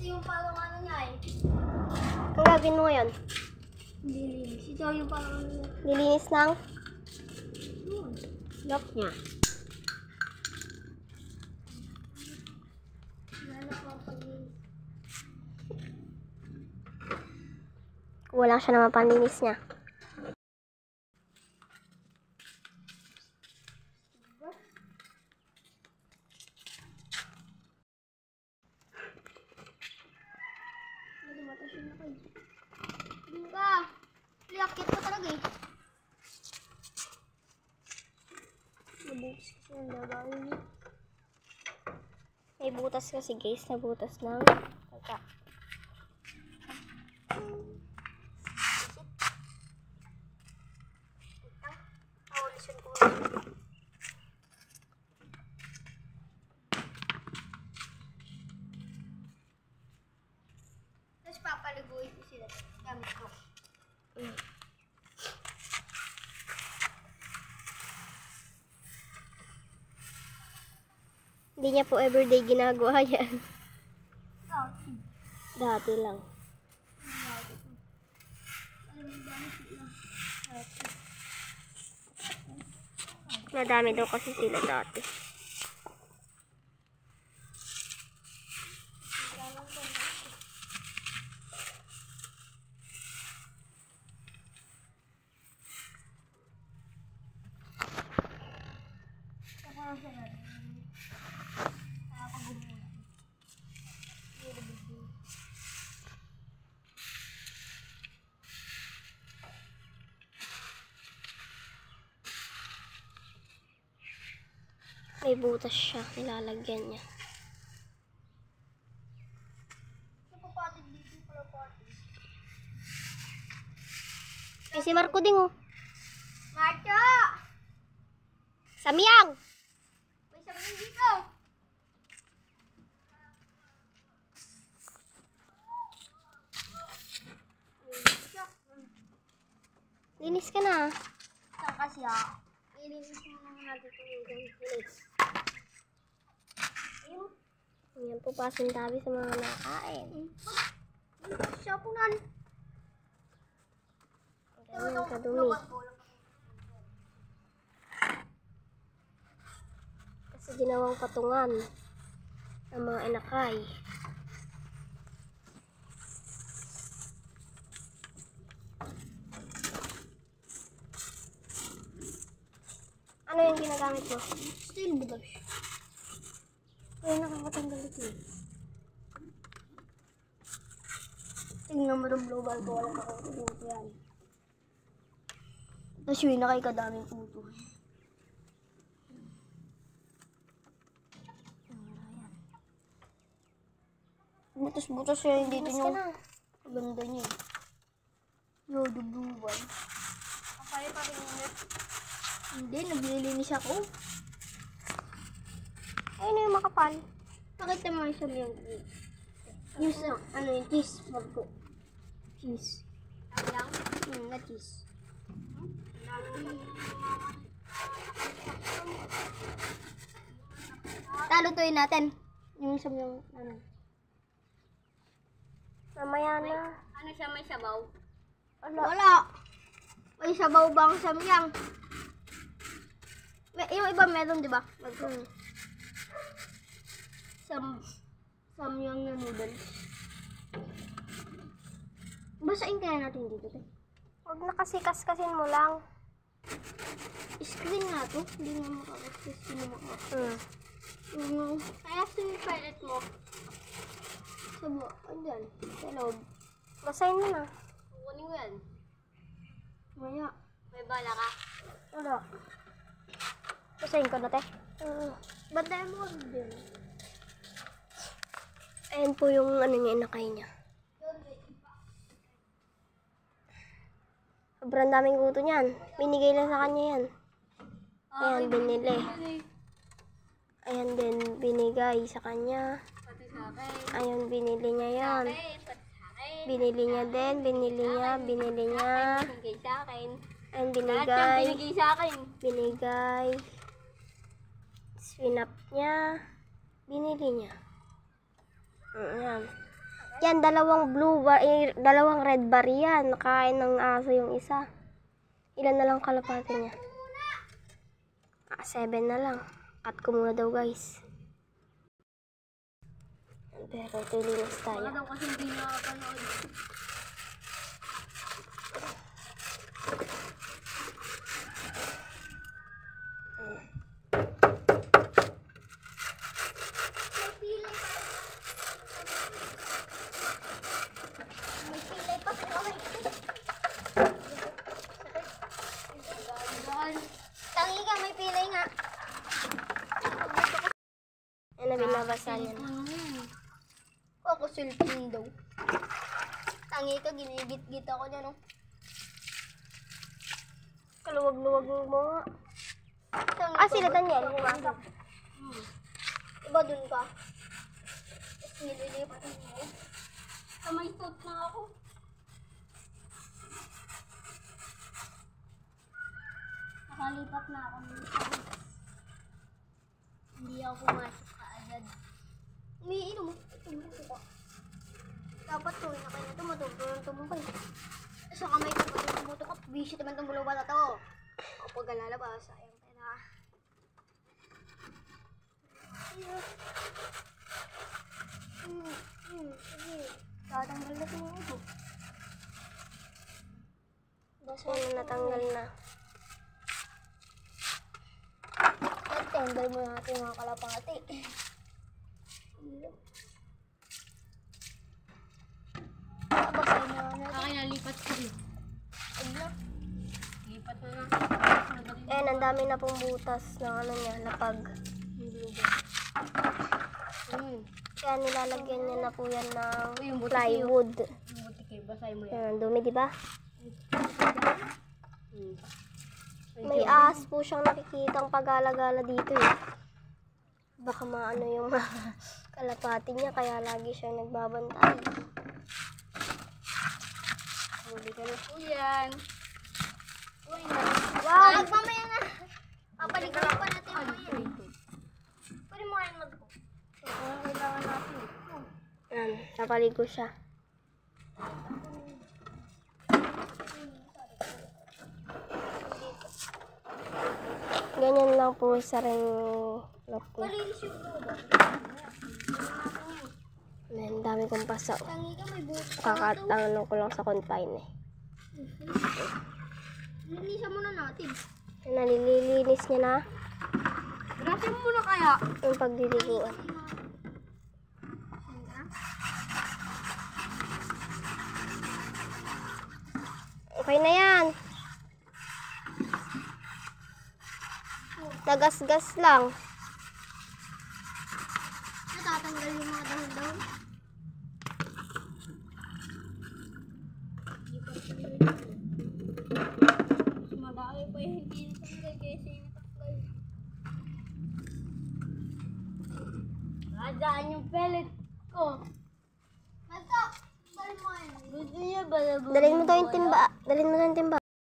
Ito yung parang ano niya eh. Ang gagawin mo ngayon? Nilinis. Ito yung parang ano niya. Nilinis ng lock niya. Wala ko ang paglinis. Wala siya naman panlinis niya. Mata siya na kayo. Doon ka. Liakit ka talaga eh. Nabutas kasi ng labahin niya. May butas kasi guys, nabutas ng kaka. Tapos papaliguin ko sila. Gamit ko. Hindi niya po everyday ginagawa yan. Dati. Dati lang. Madami daw kasi sila dati. May butas siya, nilalagyan niya. Napapatid dito pala patid. Eh, si Marco din oh. Marco! Samyang! May sabi dito. Linis ka na. Saan kasi ah? Ilinis mo naman natin yung linis. Ayun. Yan po pasintabi sa mga nakain. Siya po nan. Ganyan kadumi. Kasi ginawang patungan ng mga inakay. Ano yung ginagamit mo? Steel brush. Ay, nakakatanggal ito eh. Tingnan mo ng global ko. Walang kakututo yan. Tapos yun, nakikadaming kuto. Butos-butos yun dito Linis ka yung na. ganda niya. Yo, dubluban. Kaya pa rin yun. Hindi, naglilinis ako. Ayun na yung makapal. Pakita mo siya yung sa, ano yung cheese. Wag ko. Cheese. Lang? Na cheese. Talutuin natin. Yung sa yung, ano. Mamaya na. Ano siya, may sabaw? Wala. Wala. May sabaw bang samyang? Yung iba meron, di ba? Samyang na noodles. Basain kaya natin dito, te. Huwag na kasi kaskasin mo lang. Screen nga to. Hindi nga makakaskas. Hindi makakaskas. Kaya sinipalit mo. Sabo, andyan. Sa loob. Basahin mo na. Kukunin ko yan. Maya. May bala ka? Wala. Basahin ko na, te. Bantayan mo din. Ayan po yung ano niya, inakay niya. Sobrang daming guto niyan. Binigay lang sa kanya yan. Ayan, binili. Ayan din, binigay sa kanya. Pati sa akin. Ayan, binili niya yan. Pati sa akin. Binili niya din, binili niya. Binigay sa akin. Ayan, Lahat binigay. yan binigay sa akin. Binigay. Swinap niya. Binili niya. Ayan. Yan, dalawang blue bar, dalawang red bar yan. Nakain ng aso yung isa. Ilan na lang kalapati niya? 7 na lang. Cut ko muna daw, guys. Pero tulinis tayo. Baka daw kasi hindi nakapanood. May pilay pa sa kamay. Tangi ka, may pilay nga. Yan na binabasa niya na. Ako sulpin daw. Tangi ka, ginigit-git ako dyan, no? Kaluwag-luwag mo nga. Tangi Ah, ka sila ba? Daniel. Iba dun ka. Tapos nililipat mo. Sa may suit na ako. Nakalipat na ako ng suit. Hindi ako pumasok kaagad. Umiinom mo. Tumuto ka. Dapat to, nakay na tumutong. Sa kamay ko, tumuto ka. Busy naman itong bulaw bata to. Kapag lalabas, sayang pera. Sige. Tatanggal na ito ito. Yan na, natanggal na. Tatanggal mo natin mga kalapati. Basahin na lang natin. Akin nalipat ko rin. Ano? Lipat na lang. Ayan, ang dami na pong butas ng ano niya, lapag. Kaya nilalagyan niya na po yan ng Yung buti plywood. Yung buti kayo, basahin mo yan. Ayan, dumi, di ba? Hmm. May ahas po siyang nakikitang pag-alagala dito eh. Baka maano yung mga kalapati niya, kaya lagi siyang nagbabantay. Huli ka na po yan. Uy, Wow! Mamaya na! Papalikan pa natin mamaya. Pwede mo kayo mag-go. kailangan natin. Ayan, napaligo siya. Ganyan lang po sa ring lock niya. Malinis yung logo. Ayan, dami kong pasaw. Tangi ka, may buhok. Kakatangin ko lang sa confine eh. Linisan muna natin. Ayan, nalilinis niya na Gratin mo muna kaya. yung pagdiliguan. Okay na yan. Tagas-gas lang. Natatanggal yung mga dahon-dahon. Madami pa yung hindi natanggal kasi yung natanggal. Nadaan yung pellet ko. Mato, bal mo yan. Gusto niya ba na Dalhin mo to yung timba. Dalhin mo to yung timba.